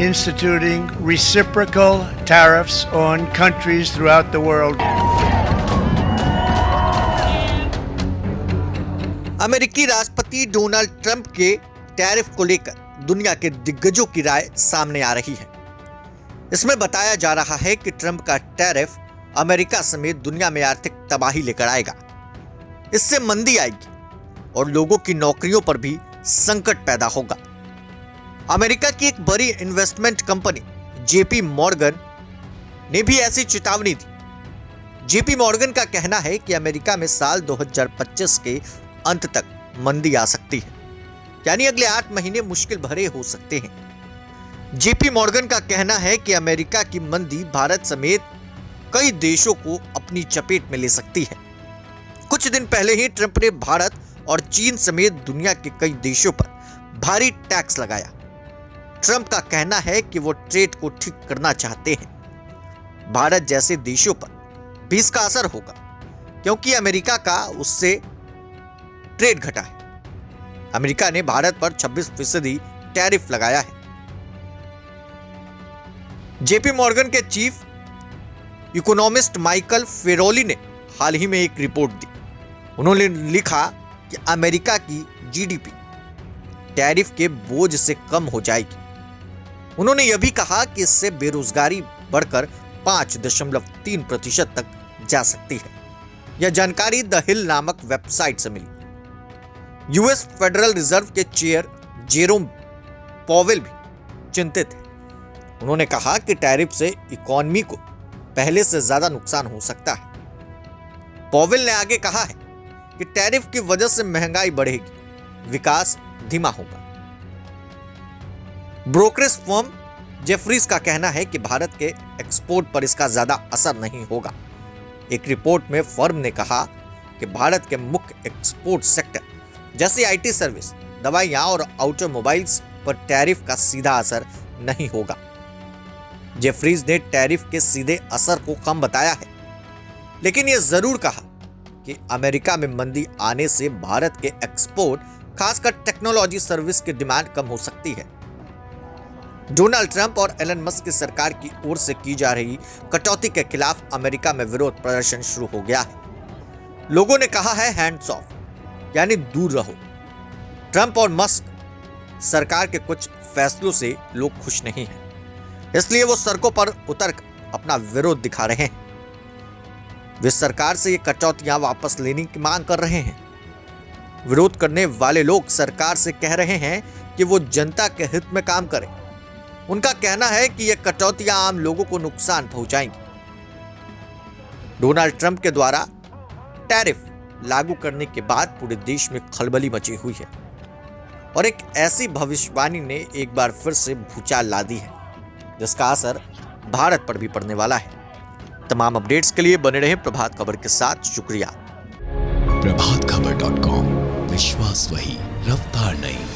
instituting reciprocal tariffs on countries throughout the world. अमेरिकी राष्ट्रपति Donald Trump के tariff को लेकर दुनिया के दिग्गजों की राय सामने आ रही है। इसमें बताया जा रहा है कि ट्रंप का टैरिफ अमेरिका समेत दुनिया में आर्थिक तबाही लेकर आएगा। इससे मंदी आएगी और लोगों की नौकरियों पर भी संकट पैदा होगा। अमेरिका की एक बड़ी इन्वेस्टमेंट कंपनी जेपी मॉर्गन ने भी ऐसी चेतावनी दी। जेपी मॉर्गन का कहना है कि अमेरिका में साल 2025 के अंत तक मंदी आ सकती है, यानी अगले 8 महीने मुश्किल भरे हो सकते हैं। जेपी मॉर्गन का कहना है कि अमेरिका की मंदी भारत समेत कई देशों को अपनी चपेट में ले सकती है। कुछ दिन पहले ही ट्रंप ने भारत और चीन समेत दुनिया के कई देशों पर भारी टैक्स लगाया। ट्रंप का कहना है कि वो ट्रेड को ठीक करना चाहते हैं। भारत जैसे देशों पर भी इसका असर होगा, क्योंकि अमेरिका का उससे ट्रेड घटा है। अमेरिका ने भारत पर 26% टैरिफ लगाया है। जेपी मॉर्गन के चीफ इकोनॉमिस्ट माइकल फेरोली ने हाल ही में एक रिपोर्ट दी। उन्होंने लिखा कि अमेरिका की जीडीपी टैरिफ के बोझ से कम हो जाएगी। उन्होंने यह भी कहा कि इससे बेरोजगारी बढ़कर 5.3% तक जा सकती है। यह जानकारी द हिल नामक वेबसाइट से मिली। यूएस फेडरल रिजर्व के चेयर जेरोम पॉवेल भी चिंतित है। उन्होंने कहा कि टैरिफ से इकोनॉमी को पहले से ज्यादा नुकसान हो सकता है। पॉवेल ने आगे कहा है कि टैरिफ की वजह से महंगाई बढ़ेगी, विकास धीमा होगा। ब्रोकरेज फर्म जेफरीज का कहना है कि भारत के एक्सपोर्ट पर इसका ज्यादा असर नहीं होगा। एक रिपोर्ट में फर्म ने कहा कि भारत के मुख्य एक्सपोर्ट सेक्टर जैसे आईटी सर्विस, दवाइयां और ऑटोमोबाइल्स पर टैरिफ का सीधा असर नहीं होगा। जेफरीज ने टैरिफ के सीधे असर को कम बताया है, लेकिन यह जरूर कहा कि अमेरिका में मंदी आने से भारत के एक्सपोर्ट, खासकर टेक्नोलॉजी सर्विस की डिमांड कम हो सकती है। डोनाल्ड ट्रंप और एलन मस्क की सरकार की ओर से की जा रही कटौती के खिलाफ अमेरिका में विरोध प्रदर्शन शुरू हो गया है। लोगों ने कहा है हैंड्स ऑफ, यानी दूर रहो। ट्रंप और मस्क सरकार के कुछ फैसलों से लोग खुश नहीं हैं, इसलिए वो सड़कों पर उतरकर अपना विरोध दिखा रहे हैं। वे सरकार से ये कटौतियां वापस लेने की मांग कर रहे हैं। विरोध करने वाले लोग सरकार से कह रहे हैं कि वो जनता के हित में काम करें। उनका कहना है कि ये कटौतियां आम लोगों को नुकसान पहुंचाएंगी। डोनाल्ड ट्रंप के द्वारा टैरिफ लागू करने के बाद पूरे देश में खलबली मची हुई है और एक ऐसी भविष्यवाणी ने एक बार फिर से भूचाल ला दी है, जिसका असर भारत पर भी पड़ने वाला है। तमाम अपडेट्स के लिए बने रहें प्रभात खबर के साथ। शुक्रिया। प्रभातखबर.com, विश्वास वही, रफ्तार नहीं।